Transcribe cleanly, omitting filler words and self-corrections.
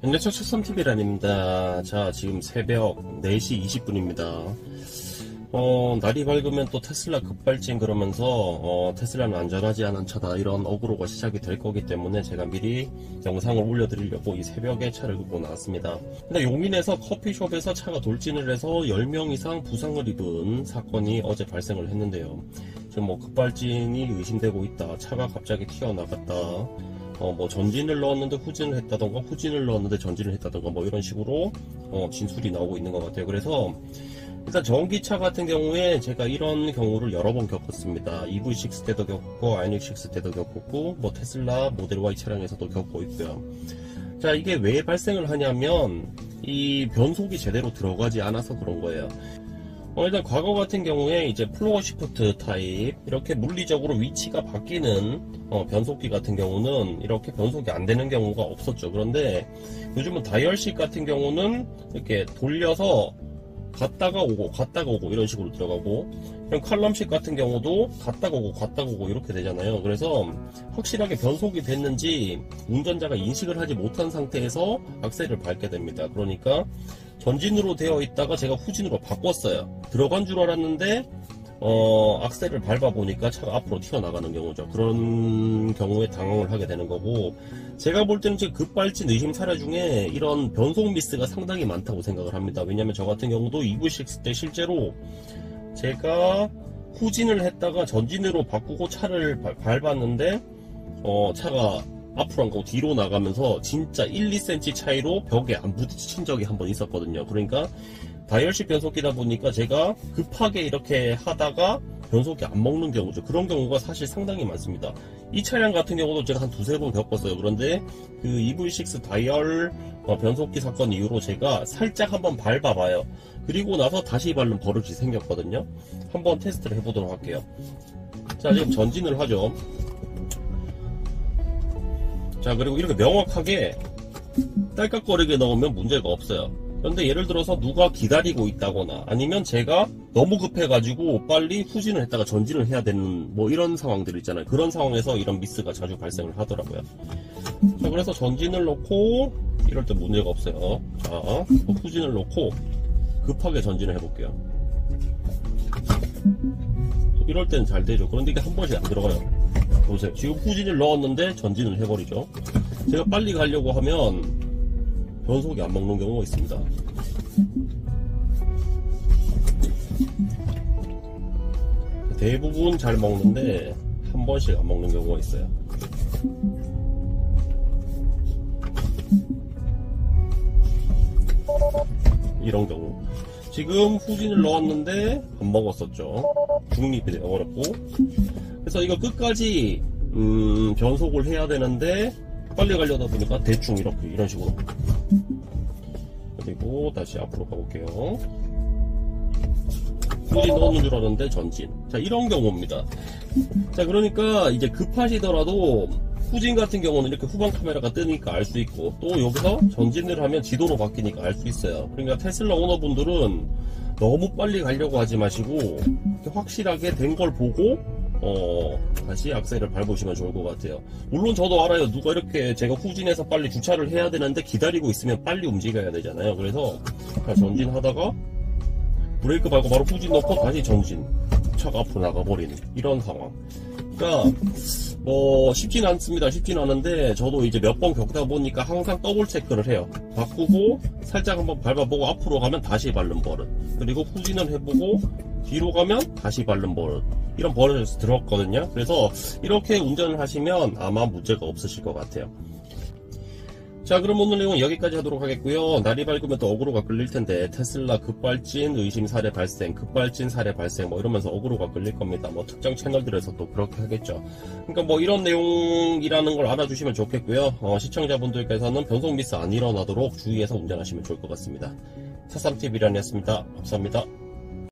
안녕하세요. 책삼TV란입니다. 자, 지금 새벽 4시 20분입니다. 날이 밝으면 또 테슬라 급발진 그러면서 테슬라는 안전하지 않은 차다 이런 어그로가 시작이 될 거기 때문에 제가 미리 영상을 올려드리려고 이 새벽에 차를 긁고 나왔습니다. 근데 용인에서 커피숍에서 차가 돌진을 해서 10명 이상 부상을 입은 사건이 어제 발생을 했는데요. 지금 뭐 급발진이 의심되고 있다, 차가 갑자기 튀어나갔다, 뭐 전진을 넣었는데 후진을 했다던가 후진을 넣었는데 전진을 했다던가 뭐 이런 식으로 진술이 나오고 있는 것 같아요. 그래서 일단 전기차 같은 경우에 제가 이런 경우를 여러 번 겪었습니다. EV6 때도 겪고 아이닉6 때도 겪었고 뭐 테슬라 모델 Y 차량에서도 겪고 있고요. 자, 이게 왜 발생을 하냐면 이 변속이 제대로 들어가지 않아서 그런 거예요. 일단 과거 같은 경우에 이제 플로어 시프트 타입 이렇게 물리적으로 위치가 바뀌는 변속기 같은 경우는 이렇게 변속이 안 되는 경우가 없었죠. 그런데 요즘은 다이얼식 같은 경우는 이렇게 돌려서 갔다가 오고 이런 식으로 들어가고, 이런 칼럼식 같은 경우도 갔다가 오고 이렇게 되잖아요. 그래서 확실하게 변속이 됐는지 운전자가 인식을 하지 못한 상태에서 악셀을 밟게 됩니다. 그러니까 전진으로 되어 있다가 제가 후진으로 바꿨어요. 들어간 줄 알았는데 악셀을 밟아 보니까 차가 앞으로 튀어나가는 경우죠. 그런 경우에 당황을 하게 되는 거고, 제가 볼 때는 지금 급발진 의심 사례 중에 이런 변속 미스가 상당히 많다고 생각을 합니다. 왜냐면 저 같은 경우도 EV6 때 실제로 제가 후진을 했다가 전진으로 바꾸고 차를 밟았는데 차가 앞으로 안 가고 뒤로 나가면서 진짜 1, 2cm 차이로 벽에 안 부딪힌 적이 한 번 있었거든요. 그러니까 다이얼식 변속기다 보니까 제가 급하게 이렇게 하다가 변속기 안 먹는 경우죠. 그런 경우가 사실 상당히 많습니다. 이 차량 같은 경우도 제가 한 두세 번 겪었어요. 그런데 그 EV6 다이얼 변속기 사건 이후로 제가 살짝 한번 밟아봐요. 그리고 나서 다시 밟는 버릇이 생겼거든요. 한번 테스트를 해보도록 할게요. 자, 지금 전진을 하죠. 자, 그리고 이렇게 명확하게 딸깍거리게 넣으면 문제가 없어요. 그런데 예를 들어서 누가 기다리고 있다거나 아니면 제가 너무 급해가지고 빨리 후진을 했다가 전진을 해야 되는 뭐 이런 상황들 있잖아요. 그런 상황에서 이런 미스가 자주 발생을 하더라고요. 자, 그래서 전진을 넣고 이럴 때 문제가 없어요. 자, 후진을 넣고 급하게 전진을 해볼게요. 이럴 때는 잘 되죠. 그런데 이게 한 번씩 안 들어가요. 보세요. 지금 후진을 넣었는데 전진을 해버리죠. 제가 빨리 가려고 하면 변속이 안 먹는 경우가 있습니다. 대부분 잘 먹는데 한 번씩 안 먹는 경우가 있어요. 이런 경우 지금 후진을 넣었는데 안 먹었었죠. 중립이 되어버렸고, 그래서 이거 끝까지 변속을 해야 되는데 빨리 가려다 보니까 대충 이렇게 이런 식으로. 그리고 다시 앞으로 가볼게요. 후진 넣는 줄 알았는데 전진. 자, 이런 경우입니다. 자, 그러니까 이제 급하시더라도 후진 같은 경우는 이렇게 후방 카메라가 뜨니까 알 수 있고, 또 여기서 전진을 하면 지도로 바뀌니까 알 수 있어요. 그러니까 테슬라 오너분들은 너무 빨리 가려고 하지 마시고 확실하게 된 걸 보고 다시 악셀을 밟으시면 좋을 것 같아요. 물론 저도 알아요. 누가 이렇게 제가 후진해서 빨리 주차를 해야 되는데 기다리고 있으면 빨리 움직여야 되잖아요. 그래서 전진하다가 브레이크 밟고 바로 후진 넣고 다시 전진, 차가 앞으로 나가버리는 이런 상황. 그러니까 쉽진 않습니다. 쉽진 않은데 저도 이제 몇 번 겪다 보니까 항상 더블 체크를 해요. 바꾸고 살짝 한번 밟아보고 앞으로 가면 다시 밟는 버릇, 그리고 후진을 해보고 뒤로 가면 다시 밟는 버릇, 이런 버릇에서 들었거든요. 그래서 이렇게 운전을 하시면 아마 문제가 없으실 것 같아요. 자, 그럼 오늘 내용은 여기까지 하도록 하겠고요. 날이 밝으면 또 어그로가 끌릴 텐데 테슬라 급발진 의심 사례 발생, 급발진 사례 발생 뭐 이러면서 어그로가 끌릴 겁니다. 뭐 특정 채널들에서 또 그렇게 하겠죠. 그러니까 뭐 이런 내용이라는 걸 알아주시면 좋겠고요. 시청자분들께서는 변속 미스 안 일어나도록 주의해서 운전하시면 좋을 것 같습니다. 차삼TV란이었습니다. 감사합니다.